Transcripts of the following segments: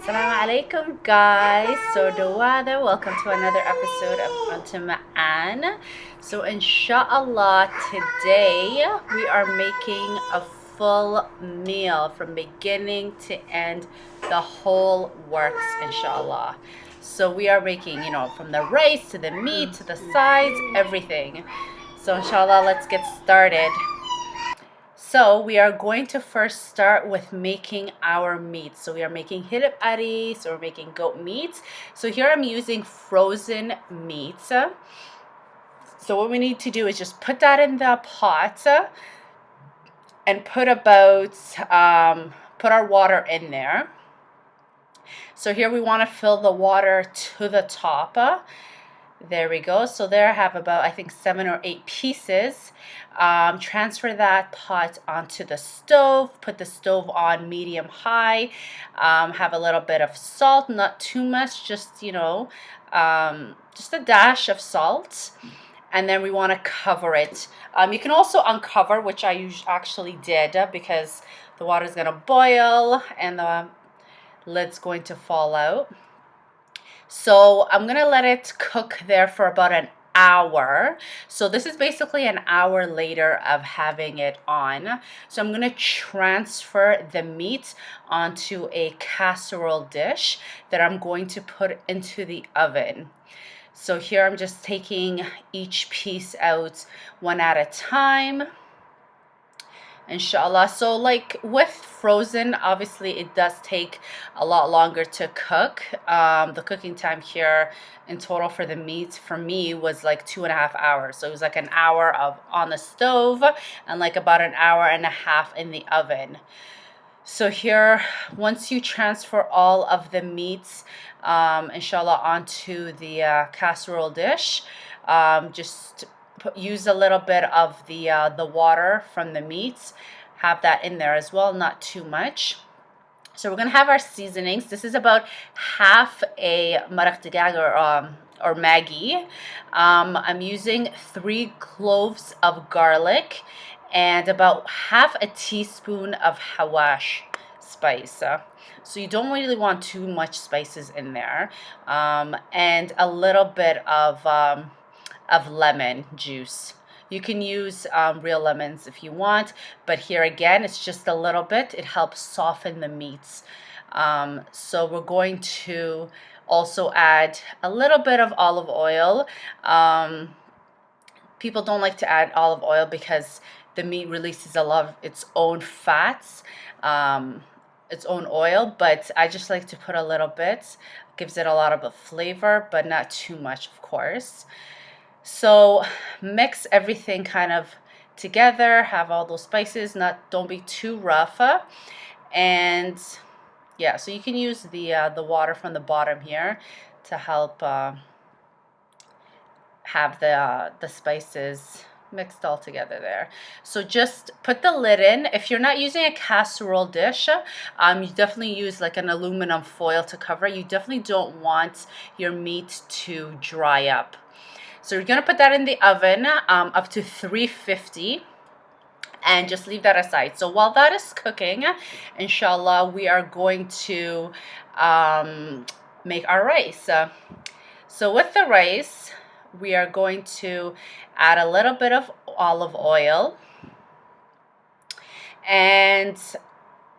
Assalamu alaikum guys. So Dawada, welcome to another episode of Untitled. So inshallah today we are making a full meal from beginning to end, the whole works inshallah. So we are making, from the rice to the meat to the sides, everything. So inshallah, let's get started. So we are going to first start with making our meat. So we are making HILIB ARI, so we're making goat meat. So here I'm using frozen meat. So what we need to do is just put that in the pot and put our water in there. So here we want to fill the water to the top. There we go. So there I have about, I think, 7 or 8 pieces. Transfer that pot onto the stove. Put the stove on medium high. Have a little bit of salt, not too much, just, just a dash of salt. And then we want to cover it. You can also uncover, which I actually did because the water is going to boil and the lid's going to fall out. So I'm going to let it cook there for about an hour. So this is basically an hour later of having it on. So I'm going to transfer the meat onto a casserole dish that I'm going to put into the oven. So here I'm just taking each piece out one at a time, inshallah. So like with frozen, obviously it does take a lot longer to cook. The cooking time here in total for the meat for me was like 2.5 hours. So it was like an hour on the stove and like about an hour and a half in the oven. So here, once you transfer all of the meats, inshallah, onto the casserole dish, just use a little bit of the water from the meats. Have that in there as well, not too much. So we're gonna have our seasonings. This is about half a maraq dagag or Maggi. I'm using 3 cloves of garlic and about half a teaspoon of hawash spice. So you don't really want too much spices in there, and a little bit of lemon juice. You can use real lemons if you want, but here again, it's just a little bit. It helps soften the meats. So we're going to also add a little bit of olive oil. People don't like to add olive oil because the meat releases a lot of its own fats, its own oil, but I just like to put a little bit. Gives it a lot of a flavor, but not too much, of course. So mix everything kind of together, have all those spices, don't be too rough. And yeah, so you can use the water from the bottom here to help have the spices mixed all together there. So just put the lid in. If you're not using a casserole dish, you definitely use like an aluminum foil to cover it. You definitely don't want your meat to dry up. So you're going to put that in the oven up to 350 and just leave that aside. So while that is cooking, inshallah, we are going to make our rice. So with the rice, we are going to add a little bit of olive oil. And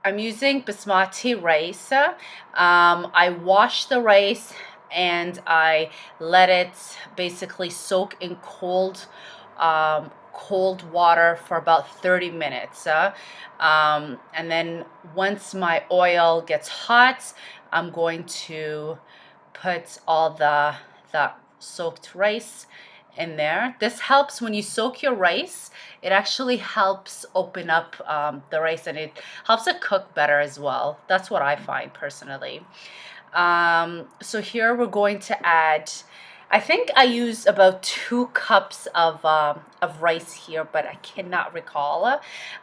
I'm using basmati rice. I wash the rice and I let it basically soak in cold water for about 30 minutes. And then once my oil gets hot, I'm going to put all the soaked rice in there. This helps when you soak your rice. It actually helps open up the rice and it helps it cook better as well. That's what I find personally. So here we're going to add, I think I used about 2 cups of rice here, but I cannot recall.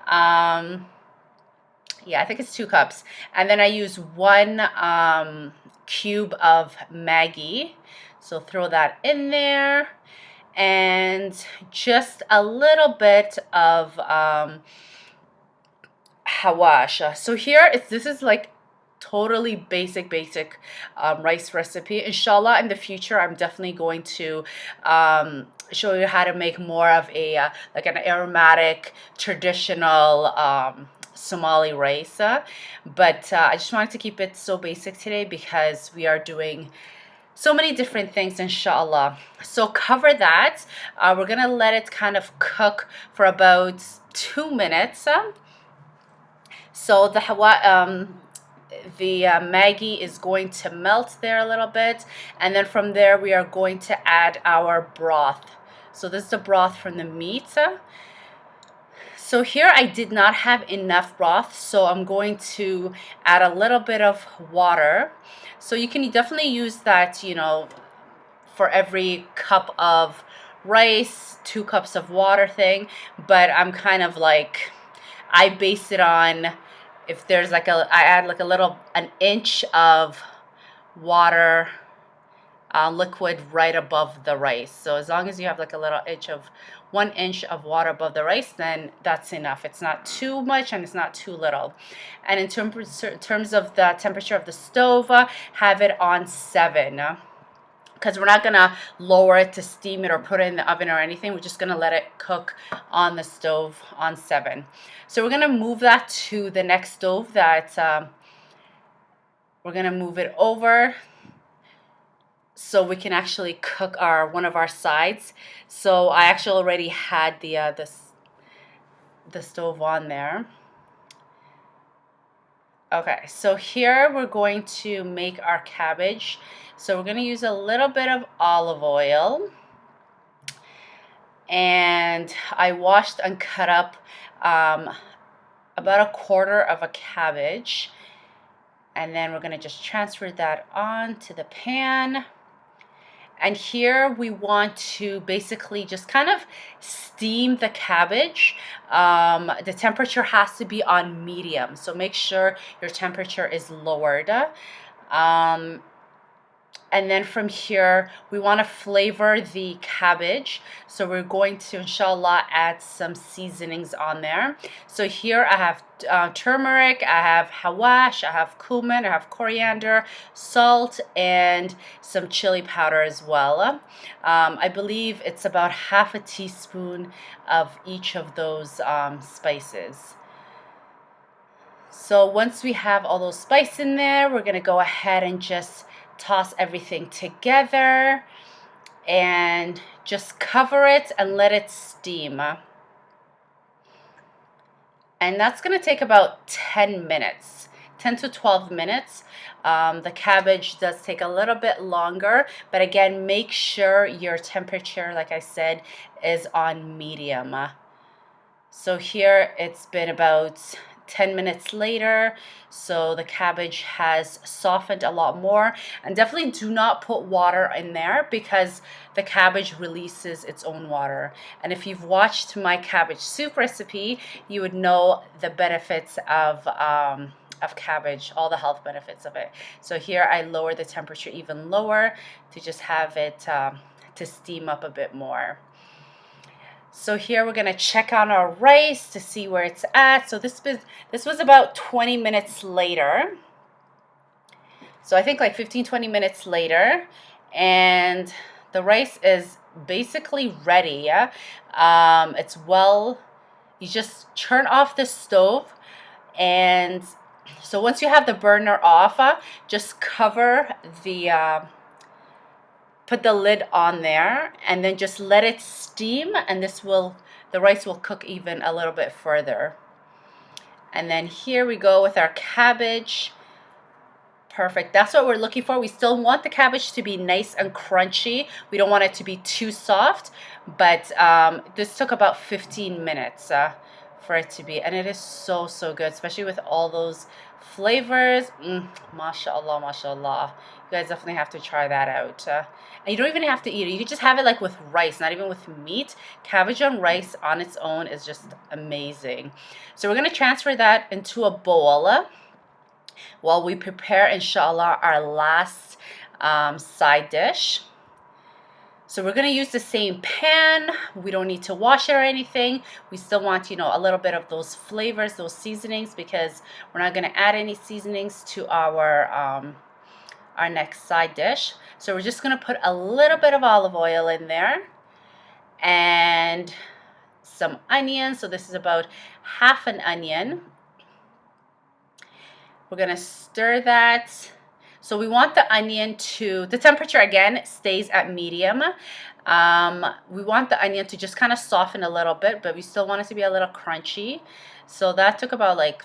Yeah, I think it's 2 cups. And then I use 1 cube of Maggi. So throw that in there. And just a little bit of hawash. So here, this is like totally basic rice recipe. Inshallah, in the future, I'm definitely going to show you how to make more of a like an aromatic traditional Somali rice. But I just wanted to keep it so basic today because we are doing so many different things, inshallah. So cover that. We're gonna let it kind of cook for about 2 minutes. So the Maggi is going to melt there a little bit, and then from there we are going to add our broth. So this is the broth from the meat. So here I did not have enough broth, so I'm going to add a little bit of water. So you can definitely use that, you know, for every cup of rice, 2 cups of water thing. But I'm kind of like, I base it on if there's like I add like an inch of water liquid right above the rice. So as long as you have like a little inch of 1 inch of water above the rice, then that's enough. It's not too much and it's not too little. And in terms of the temperature of the stove, have it on 7. Because we're not gonna lower it to steam it or put it in the oven or anything. We're just gonna let it cook on the stove on 7. So we're gonna move that to the next stove that we're gonna move it over so we can actually cook one of our sides. So I actually already had the stove on there. Okay, so here we're going to make our cabbage. So we're going to use a little bit of olive oil. And I washed and cut up about 1/4 of a cabbage. And then we're going to just transfer that on to the pan. And here we want to basically just kind of steam the cabbage. The temperature has to be on medium, so make sure your temperature is lowered. And then from here, we want to flavor the cabbage. So we're going to, inshallah, add some seasonings on there. So here I have turmeric, I have hawash, I have cumin, I have coriander, salt, and some chili powder as well. I believe it's about 1/2 teaspoon of each of those spices. So once we have all those spices in there, we're going to go ahead and just toss everything together and just cover it and let it steam. And that's going to take about 10 minutes, 10 to 12 minutes. The cabbage does take a little bit longer, but again, make sure your temperature, like I said, is on medium. So here it's been about 10 minutes later, so the cabbage has softened a lot more. And definitely do not put water in there because the cabbage releases its own water. And if you've watched my cabbage soup recipe, you would know the benefits of cabbage, all the health benefits of it. So here I lower the temperature even lower to just have it to steam up a bit more. So here we're going to check on our rice to see where it's at. So this was about 20 minutes later. So I think like 15-20 minutes later, and the rice is basically ready. Yeah? It's well, you just turn off the stove, and so once you have the burner off, just cover put the lid on there and then just let it steam, and the rice will cook even a little bit further. And then here we go with our cabbage. Perfect. That's what we're looking for. We still want the cabbage to be nice and crunchy. We don't want it to be too soft, but this took about 15 minutes for it to be, and it is so good, especially with all those flavors. Mashallah, mashallah. You guys definitely have to try that out. And you don't even have to eat it. You can just have it like with rice, not even with meat. Cabbage on rice on its own is just amazing. So we're going to transfer that into a bowl while we prepare, inshallah, our last side dish. So we're going to use the same pan. We don't need to wash it or anything. We still want, you know, a little bit of those flavors, those seasonings, because we're not going to add any seasonings to our next side dish. So we're just going to put a little bit of olive oil in there and some onions. So this is about half an onion. We're going to stir that. So we want the onion to, the temperature again stays at medium. We want the onion to just kind of soften a little bit, but we still want it to be a little crunchy. So that took about like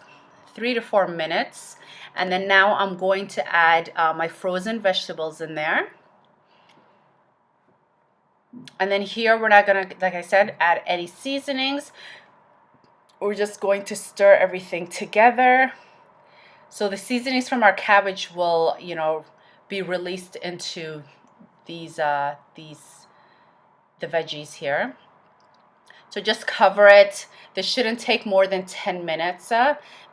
3 to 4 minutes. And then now I'm going to add my frozen vegetables in there. And then here we're not going to, like I said, add any seasonings. We're just going to stir everything together. So the seasonings from our cabbage will, you know, be released into the veggies here. So just cover it. This shouldn't take more than 10 minutes,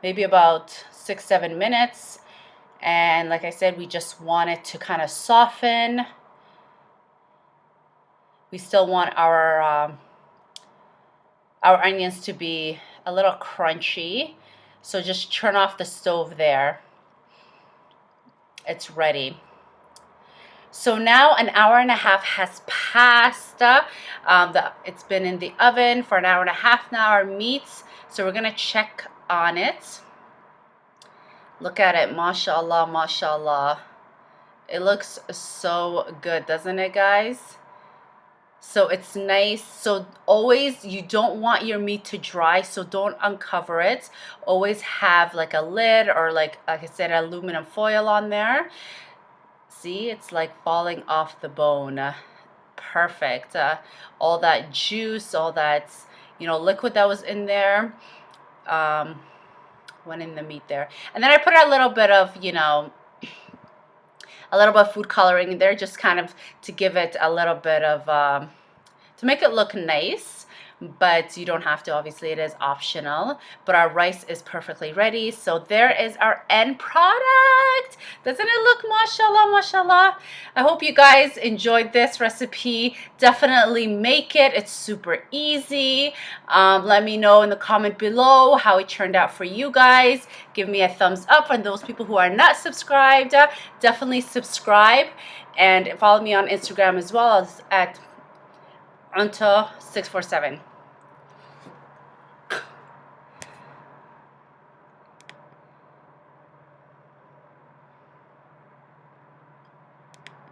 maybe about 6-7 minutes. And like I said, we just want it to kind of soften. We still want our onions to be a little crunchy. So just turn off the stove there. It's ready. So now an hour and a half has passed. It's been in the oven for an hour and a half now, our meats. So we're gonna check on it. Look at it, mashallah, mashallah. It looks so good, doesn't it, guys? So it's nice. So always, you don't want your meat to dry, so don't uncover it. Always have like a lid or like I said, aluminum foil on there. See, it's like falling off the bone. Perfect. All that juice, all that, you know, liquid that was in there went in the meat there. And then I put a little bit of, you know, a little bit of food coloring in there, just kind of to give it a little bit of, to make it look nice, but you don't have to, obviously it is optional. But our rice is perfectly ready. So there is our end product. Doesn't it look mashallah, mashallah? I hope you guys enjoyed this recipe. Definitely make it. It's super easy. Let me know in the comment below how it turned out for you guys. Give me a thumbs up. And those people who are not subscribed, definitely subscribe. And follow me on Instagram as well as at Untitled 647.